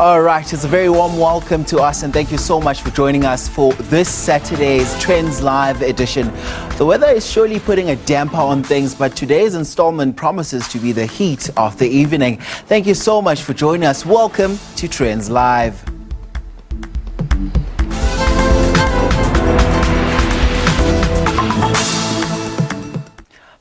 All right, it's a very warm welcome to us and thank you so much for joining us for this Saturday's Trendz Live edition. The weather is surely putting a damper on things, but today's installment promises to be the heat of the evening. Thank you so much for joining us. Welcome to Trendz Live.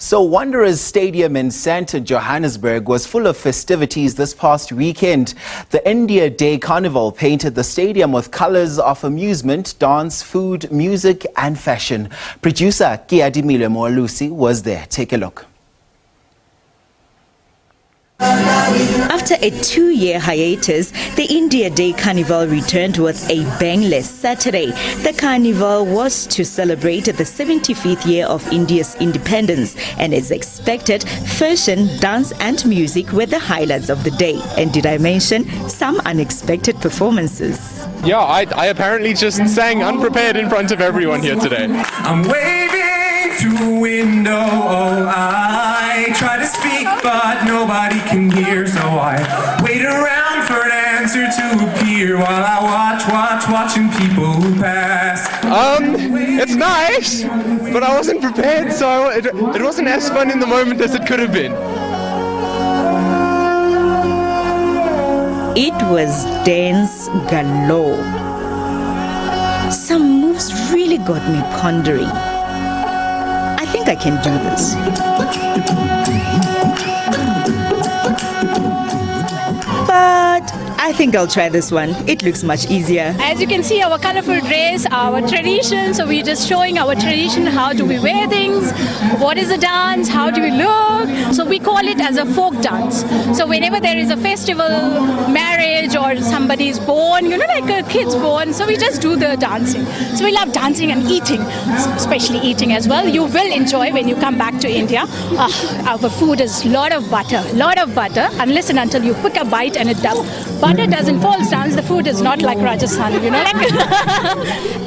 So Wanderers Stadium in Sandton, Johannesburg was full of festivities this past weekend. The India Day Carnival painted the stadium with colors of amusement, dance, food, music and fashion. Producer Kiadimile Moalusi was there. Take a look. After a 2-year hiatus, the India Day Carnival returned with a bangless Saturday. The carnival was to celebrate the 75th year of India's independence, and as expected, fashion, dance and music were the highlights of the day. And did I mention some unexpected performances? Yeah, I apparently just sang unprepared in front of everyone here today. I'm waving through a window, I try to speak but nobody can hear, so I wait around for an answer to appear while I watching people pass. It's nice, but I wasn't prepared, so it wasn't as fun in the moment as it could have been. It was dance galore. Some moves really got me pondering. I think I can do this. But I think I'll try this one. It looks much easier. As you can see, our colorful dress, our tradition. So we're just showing our tradition. How do we wear things? What is the dance? How do we look? So we call it as a folk dance. So whenever there is a festival, marriage, or somebody's born, like a kid's born, so we just do the dancing. So we love dancing and eating, especially eating as well. You will enjoy when you come back to India. Our food is lot of butter, unless and until you pick a bite and it does. Butter doesn't fall down. The food is not like Rajasthan,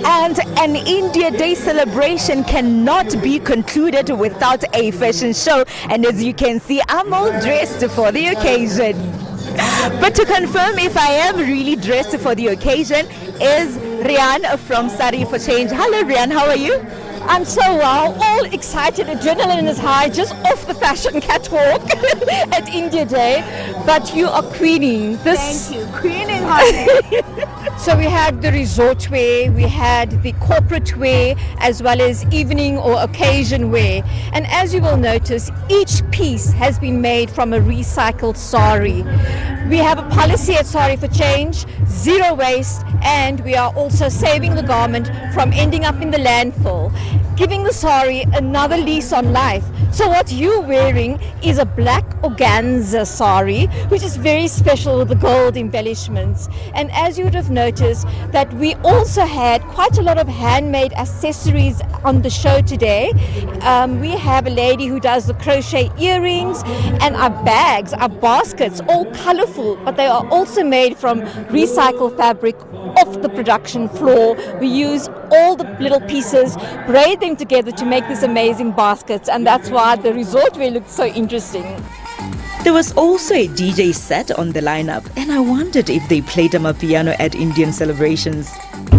And an India Day celebration cannot be concluded without a fashion show. And as you can see, I'm all dressed for the occasion. But to confirm if I am really dressed for the occasion is Rian from Study for Change. Hello Rian, how are you? I'm so well, all excited, adrenaline is high, just off the fashion catwalk at India Day. But you are queening this. Thank you, queening, honey. So we had the resort wear, we had the corporate wear, as well as evening or occasion wear. And as you will notice, each piece has been made from a recycled sari. We have a policy at Sari for Change, zero waste, and we are also saving the garment from ending up in the landfill, giving the sari another lease on life. So what you're wearing is a black organza sari, which is very special with the gold embellishments. And as you would have noticed, that we also had quite a lot of handmade accessories on the show today. We have a lady who does the crochet earrings, and our bags, our baskets, all colorful, but they are also made from recycled fabric off the production floor. We use all the little pieces, braid them together to make these amazing baskets, and that's why the resort wear looked so interesting. There was also a DJ set on the lineup, and I wondered if they played amapiano at Indian celebrations.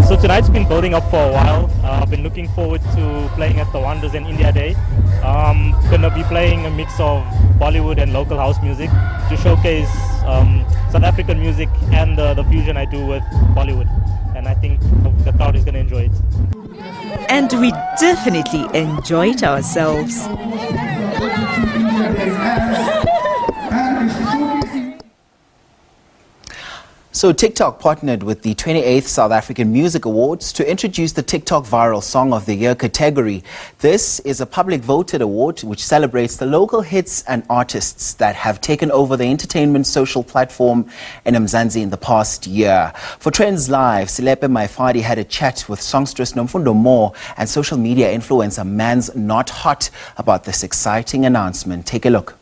So tonight's been building up for a while. I've been looking forward to playing at the Wanderers and India Day. Gonna be playing a mix of Bollywood and local house music to showcase South African music and the fusion I do with Bollywood. And I think the crowd is gonna enjoy it. And we definitely enjoyed ourselves. So TikTok partnered with the 28th South African Music Awards to introduce the TikTok Viral Song of the Year category. This is a public voted award which celebrates the local hits and artists that have taken over the entertainment social platform in Mzansi in the past year. For Trendz Live, Silepe Maifadi had a chat with songstress Nomfundo Moore and social media influencer Man's Not Hot about this exciting announcement. Take a look.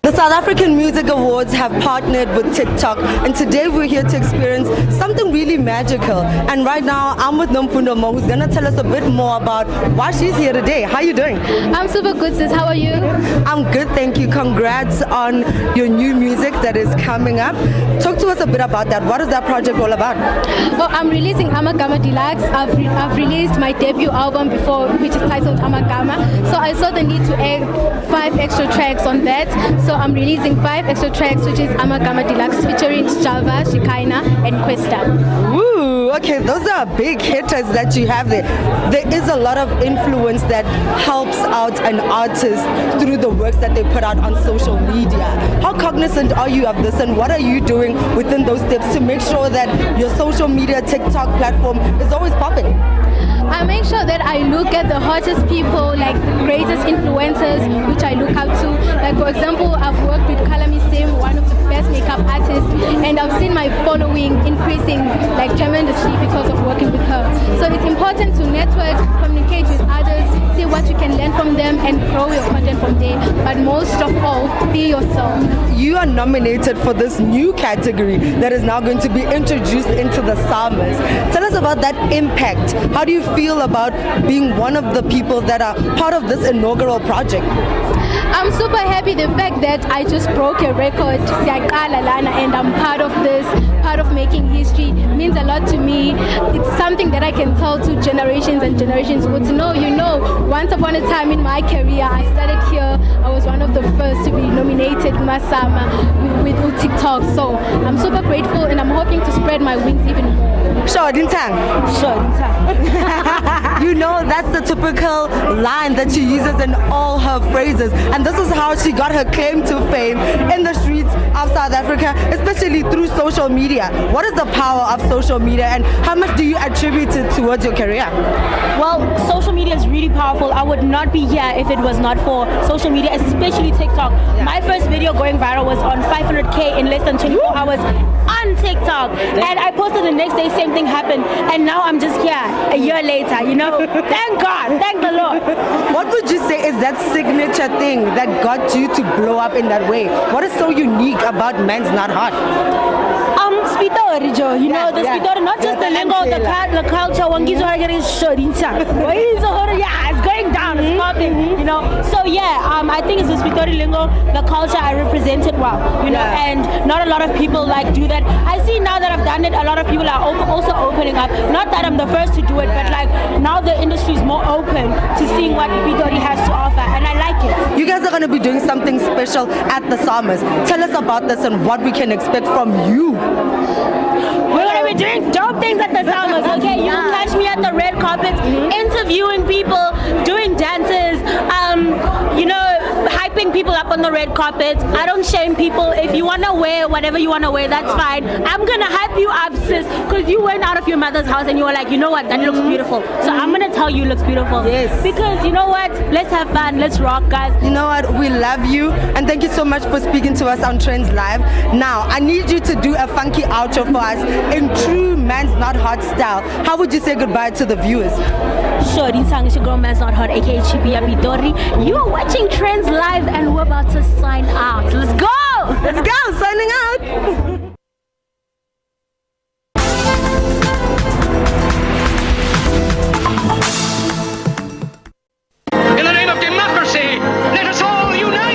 The South African Music Awards have partnered with TikTok, and today we're here to experience something really magical. And right now, I'm with Nomfundo Mo, who's gonna tell us a bit more about why she's here today. How are you doing? I'm super good, sis. How are you? I'm good, thank you. Congrats on your new music that is coming up. Talk to us a bit about that. What is that project all about? Well, I'm releasing Amagama Deluxe. I've released my debut album before, which is titled Amagama. So I saw the need to add 5 extra tracks on that. So I'm releasing 5 extra tracks, which is Amagama Deluxe featuring Java, Shikaina, and Questa. Woo! Okay, those are big hitters that you have there. There is a lot of influence that helps out an artist through the works that they put out on social media. How cognizant are you of this, and what are you doing within those steps to make sure that your social media TikTok platform is always popping? I make sure that I look at the hottest people, like the greatest influencers, which I look up to. Like, for example, I've worked with Kalami Sim, one of the best makeup artists, and I've seen my following increasing like tremendously because of working with her. So it's important to network, communicate with others, see what you can learn from them, and grow your content from there. But most of all, be yourself. You are nominated for this new category that is now going to be introduced into the summers. Tell us about that impact. How do you feel about being one of the people that are part of this inaugural project? I'm super happy the fact that I just broke a record, and I'm part of this, part of making history. It means a lot to me. It's something that I can tell to generations and generations would know. You know, once upon a time in my career, I started here. I was one of the first to be nominated Masama with TikTok. So I'm super grateful, and I'm hoping to spread my wings even more. Sure, Dintang. You know, that's the typical line that she uses in all her phrases. And this is how she got her claim to fame in the streets of South Africa, especially through social media. What is the power of social media, and how much do you attribute it towards your career? Well, social media is really powerful. I would not be here if it was not for social media, especially TikTok. My first video going viral was on 500K in less than 24 hours on TikTok. And I posted the next day, same thing happened. And now I'm just here a year later, you know. Thank God, thank the Lord. What would you say is that signature thing that got you to blow up in that way? What is so unique about Men's Not Hot? Spitori, you know, the Spitori, not just the lingo, the culture, it's going down, it's popping, you know. So I think it's the Spitori lingo, the culture, I represent it well, you know, and not a lot of people like do that. I see now that I've done it, a lot of people are also opening up. Not that I'm the first to do it, but like now the industry is more open to seeing what Spitori has to offer, and I like it. You guys are going to be doing something special at the Summers. Tell us about this and what we can expect from you. We're going to be doing dope things at the Summers, okay? You will catch me at the red carpet, interviewing people, doing dances, you know, hyping people up on the red carpet. I don't shame people. If you want to wear whatever you want to wear, that's fine. I'm going to hype you up, sis, because you went out of your mother's house and you were like, you know what, that looks beautiful. So I'm going to tell you it looks beautiful. Yes. Because you know what, let's have fun, let's rock, guys. You know what, we love you, and thank you so much for speaking to us on Trendz Live. Now, I need you to do a funky outro for us in true Man's Not Hot style. How would you say goodbye to the viewers? Sure, this song is your girl Man's Not Hot, aka Chibi Abidori. You are watching Trendz Live and we're about to sign out. Let's go! Let's go! Signing out! In the name of democracy, let us all unite!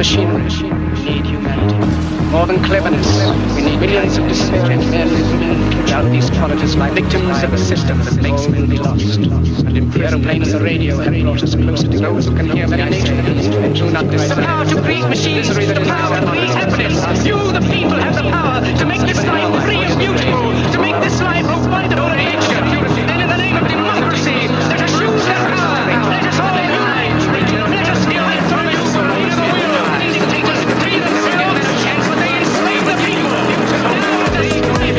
machinery, we need humanity. More than cleverness, we need millions of disciplined men and women. Without these qualities, like victims of a system that makes men be lost. And aeroplanes and the radio have brought us closer to those who can hear very nature and do not listen. The power to create machines, the power to create happiness. You, the people, have the power to make this life free and beautiful, to make this life a wonderful nature. Then in the name of democracy, let us use that power. Let us all unite. Let us unite from you. Dictators free themselves, but they enslave the people. Now they drive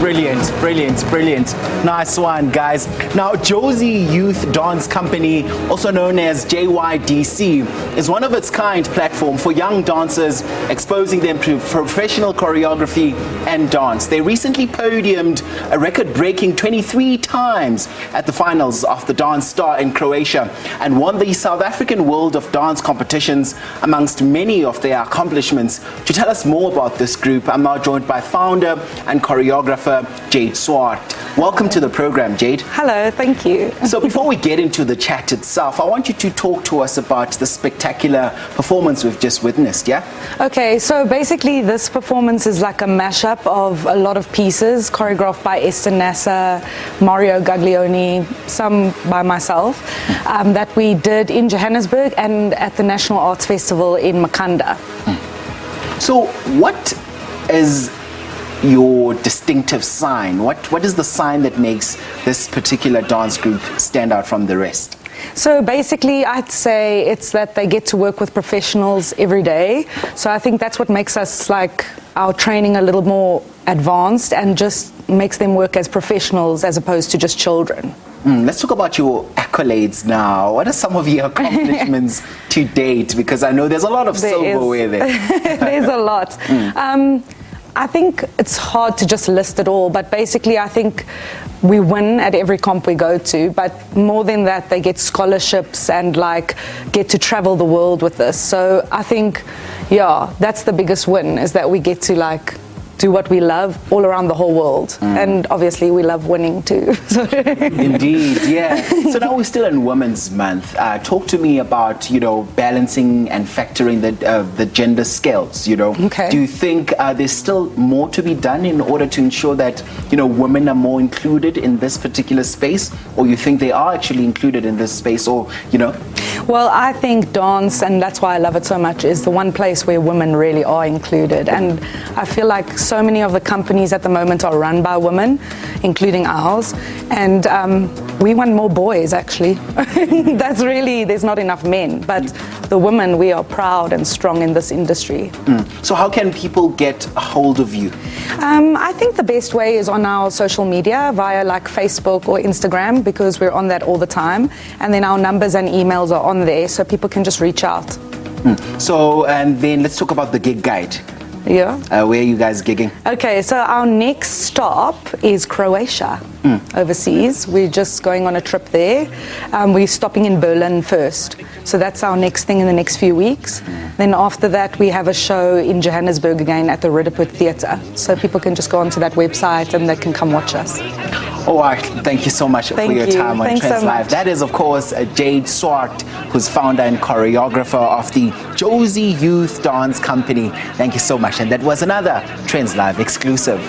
Brilliant, brilliant, brilliant. Nice one, guys. Now, Josie Youth Dance Company, also known as JYDC, is one of its kind platform for young dancers, exposing them to professional choreography and dance. They recently podiumed a record-breaking 23 times at the finals of the Dance Star in Croatia and won the South African World of Dance competitions amongst many of their accomplishments. To tell us more about this group, I'm now joined by founder and choreographer Jade Swart. Welcome to the program, Jade. Hello, thank you. So before we get into the chat itself, I want you to talk to us about the spectacular performance we've just witnessed, yeah? Okay, so basically this performance is like a mashup of a lot of pieces choreographed by Esther Nasser, Mario Gaglioni, some by myself, that we did in Johannesburg and at the National Arts Festival in Makanda. So what is your distinctive sign? What is the sign that makes this particular dance group stand out from the rest? So basically, I'd say it's that they get to work with professionals every day. So I think that's what makes us like our training a little more advanced and just makes them work as professionals as opposed to just children. Let's talk about your accolades now. What are some of your accomplishments to date? Because I know there's a lot of silverware there. There's a lot. I think it's hard to just list it all, but basically I think we win at every comp we go to, but more than that, they get scholarships and like get to travel the world with this. So I think, yeah, that's the biggest win, is that we get to like do what we love all around the whole world. And obviously we love winning too. Indeed, yeah. So now we're still in Women's Month. Talk to me about, balancing and factoring the gender scales, Okay. Do you think there's still more to be done in order to ensure that, women are more included in this particular space? Or you think they are actually included in this space, or, Well, I think dance, and that's why I love it so much, is the one place where women really are included. And I feel like so many of the companies at the moment are run by women, including ours. And we want more boys, actually. That's really, there's not enough men. But the women, we are proud and strong in this industry. So how can people get a hold of you? I think the best way is on our social media via like Facebook or Instagram, because we're on that all the time. And then our numbers and emails are on there, so people can just reach out. So, and then let's talk about the gig guide. Yeah. Where are you guys gigging? Okay, so our next stop is Croatia, overseas. We're just going on a trip there. We're stopping in Berlin first. So that's our next thing in the next few weeks. Then after that, we have a show in Johannesburg again at the Ridderput Theatre. So people can just go onto that website and they can come watch us. All right, thank you so much for your time on Thanks Trendz so Live. much. That is, of course, Jade Swart, who's founder and choreographer of the Josie Youth Dance Company. Thank you so much. And that was another Trendz Live exclusive.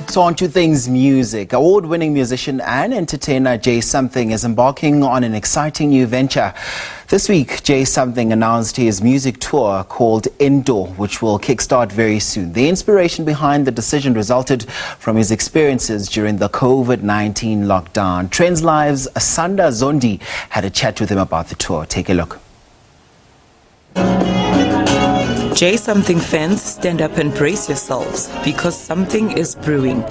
So on to things music. Award-winning musician and entertainer Jay Something is embarking on an exciting new venture. This week, Jay Something announced his music tour called Indoor, which will kickstart very soon. The inspiration behind the decision resulted from his experiences during the COVID-19 lockdown. Trendz Live's Asanda Zondi had a chat with him about the tour. Take a look. Jay Something fans, stand up and brace yourselves because something is brewing.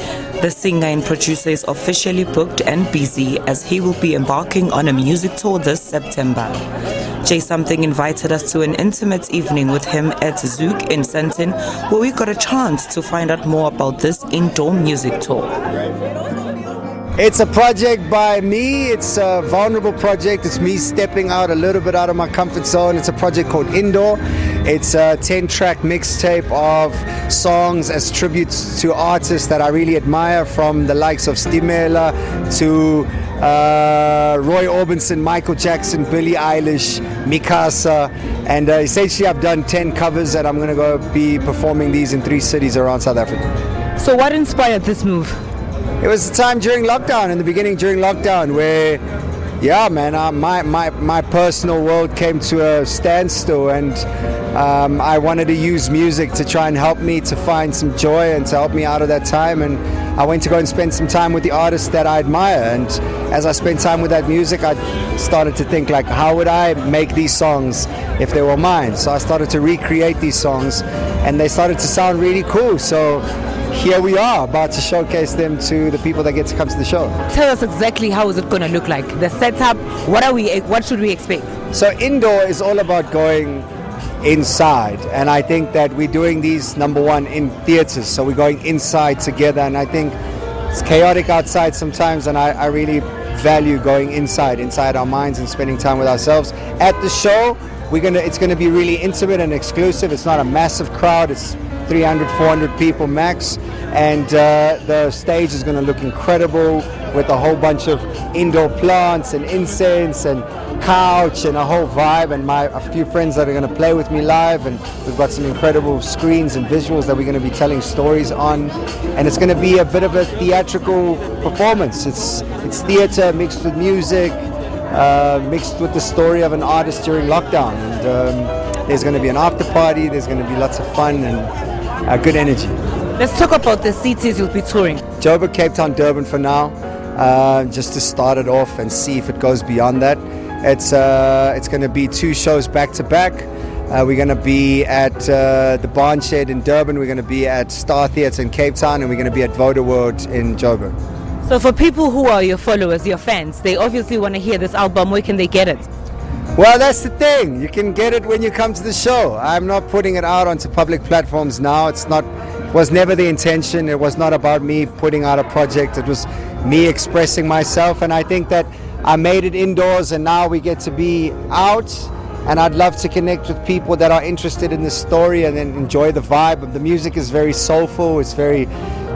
The singer and producer is officially booked and busy as he will be embarking on a music tour this September. Jay Something invited us to an intimate evening with him at Zook in Sandton, where we got a chance to find out more about this indoor music tour. It's a project by me. It's a vulnerable project. It's me stepping out a little bit out of my comfort zone. It's a project called Indoor. It's a 10-track mixtape of songs as tributes to artists that I really admire, from the likes of Stimela to Roy Orbison, Michael Jackson, Billie Eilish, Mikasa. And essentially I've done 10 covers, and I'm going to go be performing these in 3 cities around South Africa. So what inspired this move? It was the time during lockdown, in the beginning during lockdown, where, yeah, man, my personal world came to a standstill, and I wanted to use music to try and help me to find some joy and to help me out of that time. And I went to go and spend some time with the artists that I admire. And as I spent time with that music, I started to think, like, how would I make these songs if they were mine? So I started to recreate these songs, and they started to sound really cool. So here we are, about to showcase them to the people that get to come to the show. Tell us exactly how is it going to look like, the setup, what should we expect? So Indoor is all about going inside, and I think that we're doing these, number one, in theaters, so we're going inside together, and I think it's chaotic outside sometimes, and I really value going inside our minds and spending time with ourselves. At the show, it's gonna be really intimate and exclusive. It's not a massive crowd, it's 300, 400 people max, and the stage is going to look incredible with a whole bunch of indoor plants and incense and couch and a whole vibe, and a few friends that are going to play with me live, and we've got some incredible screens and visuals that we're going to be telling stories on, and it's going to be a bit of a theatrical performance. It's theater mixed with music, mixed with the story of an artist during lockdown, and there's going to be an after party, there's going to be lots of fun and good energy. Let's talk about the cities you'll be touring. Joburg, Cape Town, Durban for now, just to start it off and see if it goes beyond that. It's going to be 2 shows back to back. We're going to be at the Barnshed in Durban, we're going to be at Star Theatre in Cape Town, and we're going to be at Voda World in Joburg. So for people who are your followers, your fans, they obviously want to hear this album. Where can they get it? Well, that's the thing. You can get it when you come to the show. I'm not putting it out onto public platforms now. It was never the intention. It was not about me putting out a project. It was me expressing myself, and I think that I made it indoors, and now we get to be out, and I'd love to connect with people that are interested in the story and then enjoy the vibe. The music is very soulful, it's very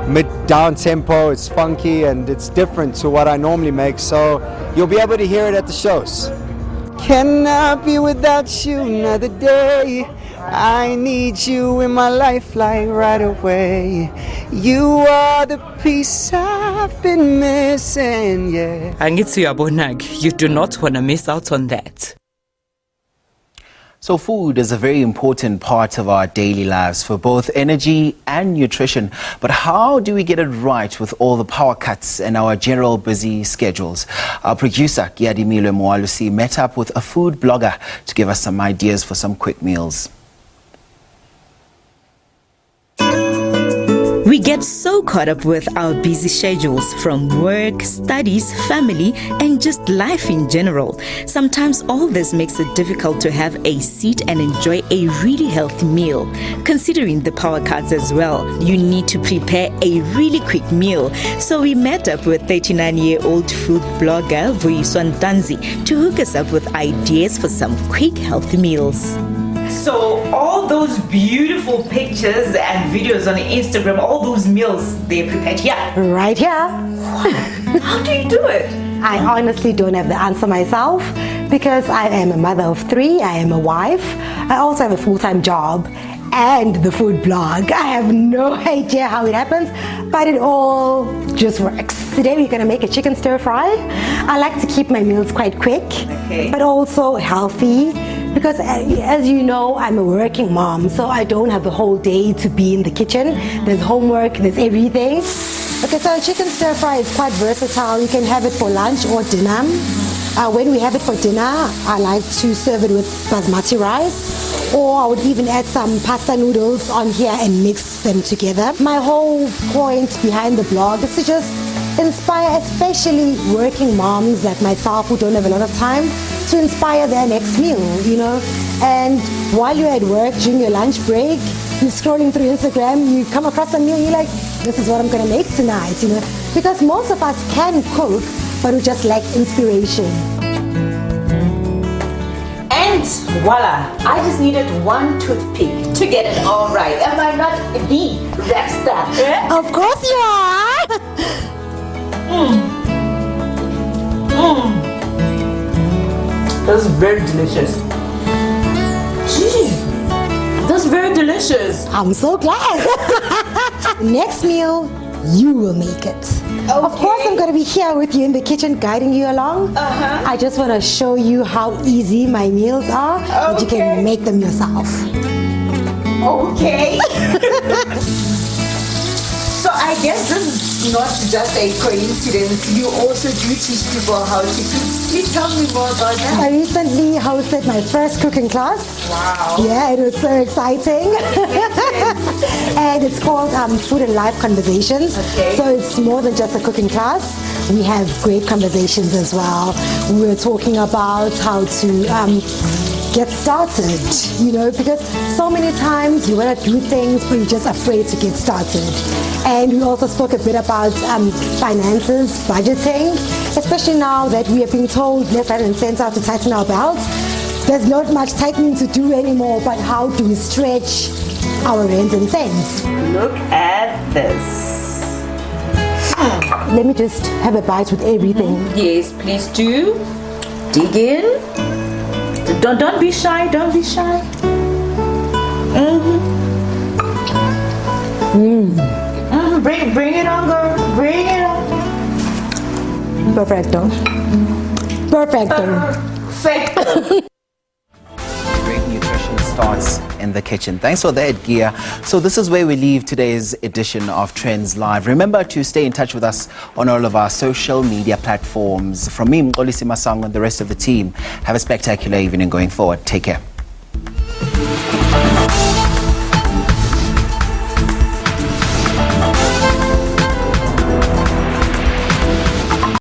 mid-down tempo, it's funky, and it's different to what I normally make, so you'll be able to hear it at the shows. Cannot be without you another day. I need you in my life like right away. You are the piece I've been missing, yeah. Angithi uyabonag, you do not want to miss out on that. So food is a very important part of our daily lives for both energy and nutrition. But how do we get it right with all the power cuts and our general busy schedules? Our producer, Kiadimile Moalusi, met up with a food blogger to give us some ideas for some quick meals. We get so caught up with our busy schedules from work, studies, family, and just life in general. Sometimes all this makes it difficult to have a seat and enjoy a really healthy meal. Considering the power cuts as well, you need to prepare a really quick meal. So we met up with 39-year-old food blogger Vuyiswa Ntanzi to hook us up with ideas for some quick healthy meals. So all those beautiful pictures and videos on Instagram, all those meals, they're prepared here? Right here. How do you do it? I honestly don't have the answer myself because I am a mother of 3, I am a wife, I also have a full-time job and the food blog. I have no idea how it happens, but it all just works. Today we're gonna make a chicken stir fry. I like to keep my meals quite quick, but also healthy. Because as you know, I'm a working mom, so I don't have the whole day to be in the kitchen. There's homework, there's everything. Okay, so chicken stir fry is quite versatile. You can have it for lunch or dinner. When we have it for dinner, I like to serve it with basmati rice, or I would even add some pasta noodles on here and mix them together. My whole point behind the blog is to just inspire especially working moms like myself who don't have a lot of time just to inspire their next meal, you know. And while you're at work during your lunch break, you're scrolling through Instagram, you come across a meal, you're like, this is what I'm gonna make tonight, you know. Because most of us can cook, but we just lack inspiration. And voila, I just needed one toothpick to get it all right. Am I not the rap star? Eh? Of course you are! That's very delicious. Jeez, that's very delicious. I'm so glad. Next meal, you will make it. Okay. Of course, I'm going to be here with you in the kitchen guiding you along. I just want to show you how easy my meals are, that you can make them yourself. Okay. So I guess this is not just a coincidence. You also do teach people how to cook. Please tell me more about that. I recently hosted my first cooking class. Wow. Yeah, it was so exciting. And it's called Food and Life Conversations. Okay. So it's more than just a cooking class. We have great conversations as well. We were talking about how to get started, you know, because so many times you want to do things but you're just afraid to get started. And we also spoke a bit about finances, budgeting, especially now that we are being told left, right and center to tighten our belts. There's not much tightening to do anymore, but how do we stretch our ends and cents? Look at this. Let me just have a bite with everything. Yes, please do. Dig in. Don't be shy, don't be shy. Bring it on, girl. Bring it on. Perfecto. Perfecto. Perfecto. Great nutrition starts in the kitchen. Thanks for that, Gia. So this is where we leave today's edition of Trendz Live. Remember to stay in touch with us on all of our social media platforms. From me, Mxolisi Masango, and the rest of the team, have a spectacular evening going forward. Take care.